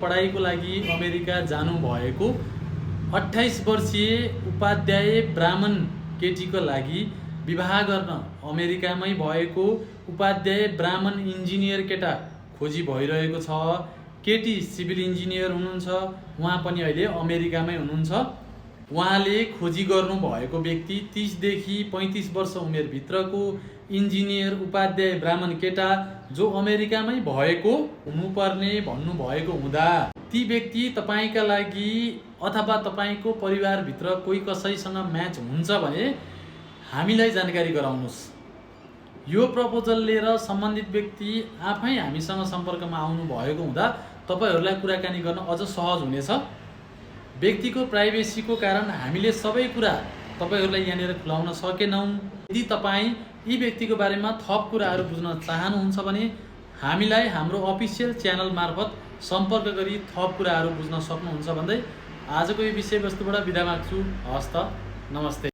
पढाइको लागि अमेरिका जानुभएको 28 वर्षीय उपाध्याय ब्राह्मण केटीको लागि विवाह गर्न अमेरिकामै भएको उपाध्याय ब्राह्मण इन्जिनियर केटा खोजी भइरहेको छ। केटी सिभिल इन्जिनियर हुनुहुन्छ, उहाँ पनि अहिले अमेरिकामै हुनुहुन्छ। उहाँले खोजी गर्नुभएको व्यक्ति 30 देखि 35 वर्ष उमेरभित्रको इन्जिनियर उपाध्याय ब्राह्मण केटा जो अमेरिकामै भएको हुनुपर्ने भन्नुभएको हुँदा ती व्यक्ति तपाईका लागि अथवा तपाईको परिवारभित्र कोही कसैसँग म्याच हुन्छ भने हामीलाई जानकारी गराउनुस्। यो प्रपोजल लिएर सम्बन्धित व्यक्ति आफै हामीसँग सम्पर्कमा आउनु भएको हुँदा तपाईहरुलाई कुराकानी गर्न अझ सहज हुनेछ। व्यक्तिको प्राइभेसीको कारण हामीले सबै कुरा तपाईहरुलाई यहाँनिर खुलाउन सकेनौं। यदि तपाई यी व्यक्तिको बारेमा थप कुराहरू बुझ्न चाहनुहुन्छ भने हामीलाई हाम्रो अफिसियल च्यानल मार्फत सम्पर्क गरी थप कुराहरू बुझ्न सक्नुहुन्छ भन्दै आजको यो विषयवस्तुबाट बिदा माग्छु। हस्त, नमस्ते।